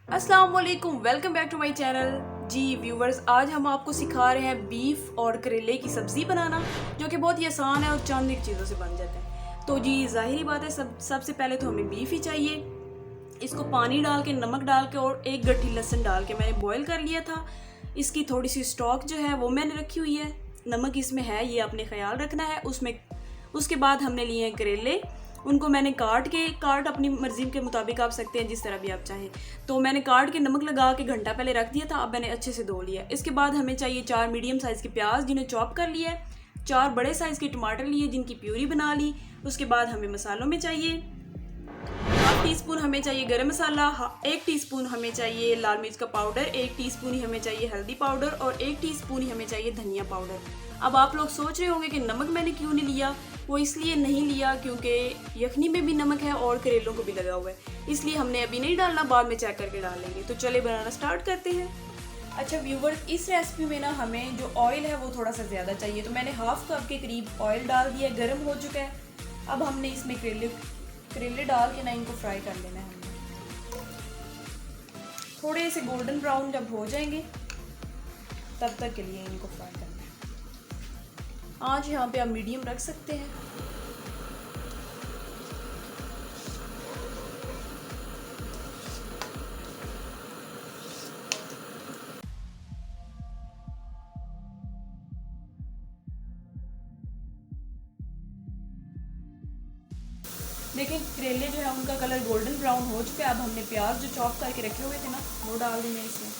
अस्सलाम वालेकुम, welcome back to my channel. जी व्यूवर्स, आज हम आपको सिखा रहे हैं बीफ और करेले की सब्ज़ी बनाना, जो कि बहुत ही आसान है और चंद एक चीज़ों से बन जाता है। तो जी ज़ाहिरी बात है, सबसे पहले तो हमें बीफ ही चाहिए। इसको पानी डाल के, नमक डाल के और एक गट्ठी लहसुन डाल के मैंने बॉईल कर लिया था। इसकी थोड़ी सी स्टॉक जो है वो मैंने रखी हुई है। नमक इसमें है, ये आपने ख्याल रखना है उसमें। उसके बाद हमने लिए हैं करेले, उनको मैंने काट अपनी मर्ज़ी के मुताबिक आप सकते हैं, जिस तरह भी आप चाहें। तो मैंने काट के नमक लगा के घंटा पहले रख दिया था, अब मैंने अच्छे से धो लिया। इसके बाद हमें चाहिए 4 मीडियम साइज़ के प्याज जिन्हें चॉप कर लिया है, 4 बड़े साइज़ के टमाटर लिए जिनकी प्यूरी बना ली। उसके बाद हमें मसालों में चाहिए 1/2 टीस्पून हमें चाहिए गरम मसाला, 1 टीस्पून हमें चाहिए लाल मिर्च का पाउडर, 1 टीस्पून ही हमें चाहिए हल्दी पाउडर और 1 टीस्पून ही हमें चाहिए धनिया पाउडर। अब आप लोग सोच रहे होंगे कि नमक मैंने क्यों नहीं लिया। वो इसलिए नहीं लिया क्योंकि यखनी में भी नमक है और करेलों को भी लगा हुआ है, इसलिए हमने अभी नहीं डालना, बाद में चेक करके डाल लेंगे। तो चले बनाना स्टार्ट करते हैं। अच्छा व्यूवर्स, इस रेसिपी में ना हमें जो ऑयल है वो थोड़ा सा ज़्यादा चाहिए, तो मैंने 1/2 कप के करीब ऑयल डाल दिया, गर्म हो चुका है। अब हमने इसमें करेले डाल के ना इनको फ्राई कर लेना है। हमने थोड़े से गोल्डन ब्राउन जब हो जाएंगे तब तक के लिए इनको फ्राई करना है। आँच यहाँ पे आप मीडियम रख सकते हैं। देखिए करेले जो है उनका कलर गोल्डन ब्राउन हो चुका है। अब हमने प्याज जो चॉप करके रखे हुए थे ना वो डाल देने इसमें,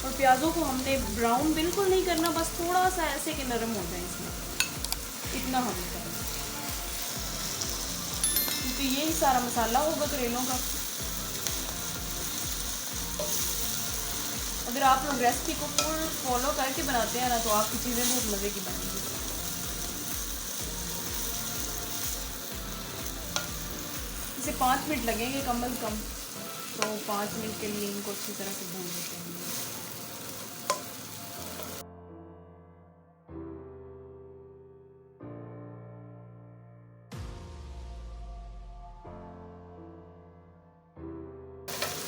और प्याज़ों को हमने ब्राउन बिल्कुल नहीं करना, बस थोड़ा सा ऐसे कि नरम हो जाए इसमें, इतना हमें करना, क्योंकि यही सारा मसाला होगा करेलों का। अगर आप लोग रेसिपी को फुल फॉलो करके बनाते हैं ना तो आपकी चीज़ें बहुत मज़े की बनेंगी। इसे 5 मिनट लगेंगे कम अज़ कम, तो 5 मिनट के लिए इनको अच्छी तरह से भून लेते हैं।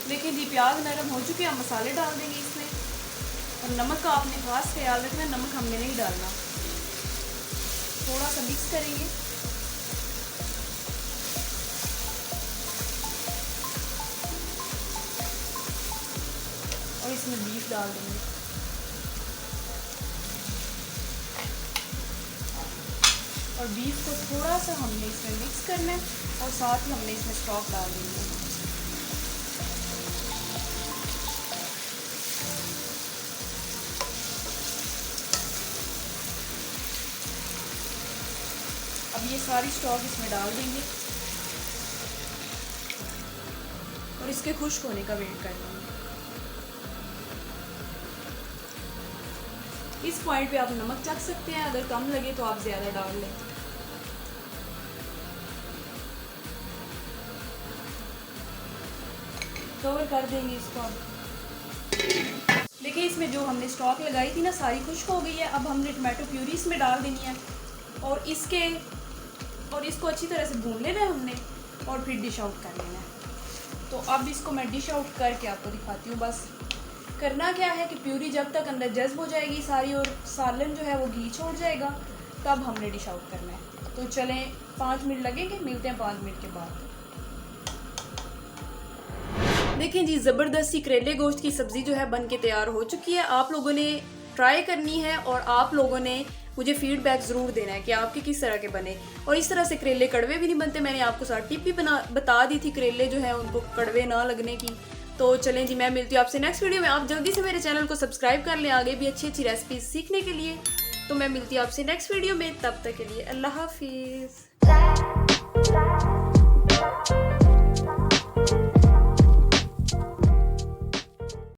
देखिए जी प्याज नरम हो चुके हैं, हम मसाले डाल देंगे इसमें। और नमक का आपने खास ख्याल रखना है, नमक हमने नहीं डालना। थोड़ा सा मिक्स करेंगे। और इसमें बीफ डाल देंगे। और बीफ को थोड़ा सा हमने इसमें मिक्स करना है और साथ ही हमने इसमें स्टॉक डाल देंगे। अब ये सारी स्टॉक इसमें डाल देंगे और इसके खुश्क होने का वेट कर लेंगे। इस पॉइंट पे आप नमक चख सकते हैं, अगर कम लगे तो आप ज़्यादा डाल लें। कवर कर देंगे इसको। देखिए इसमें जो हमने स्टॉक लगाई थी ना सारी खुश्क हो गई है। अब हमने टमाटो प्यूरी इसमें डाल देनी है और इसको अच्छी तरह से भून लेना है हमने, और फिर डिश आउट कर लेना है। तो अब इसको मैं डिश आउट करके आपको दिखाती हूँ। बस करना क्या है कि प्यूरी जब तक अंदर जज्ब हो जाएगी सारी और सालन जो है वो घी छोड़ जाएगा, तब हमने डिश आउट करना है। तो चलें 5 मिनट लगेंगे, मिलते हैं 5 मिनट के बाद। देखें जी ज़बरदस्ती करेले गोश्त की सब्ज़ी जो है बन के तैयार हो चुकी है। आप लोगों ने ट्राई करनी है और आप लोगों ने मुझे फीडबैक ज़रूर देना है कि आपके किस तरह के बने। और इस तरह से करेले कड़वे भी नहीं बनते। मैंने आपको साथ टिप भी बता दी थी करेले जो है उनको कड़वे ना लगने की। तो चलें जी, मैं मिलती हूँ आपसे नेक्स्ट वीडियो में। आप जल्दी से मेरे चैनल को सब्सक्राइब कर लें आगे भी अच्छी अच्छी रेसिपीज सीखने के लिए। तो मैं मिलती हूँ आपसे नेक्स्ट वीडियो में, तब तक के लिए अल्लाह हाफिज़।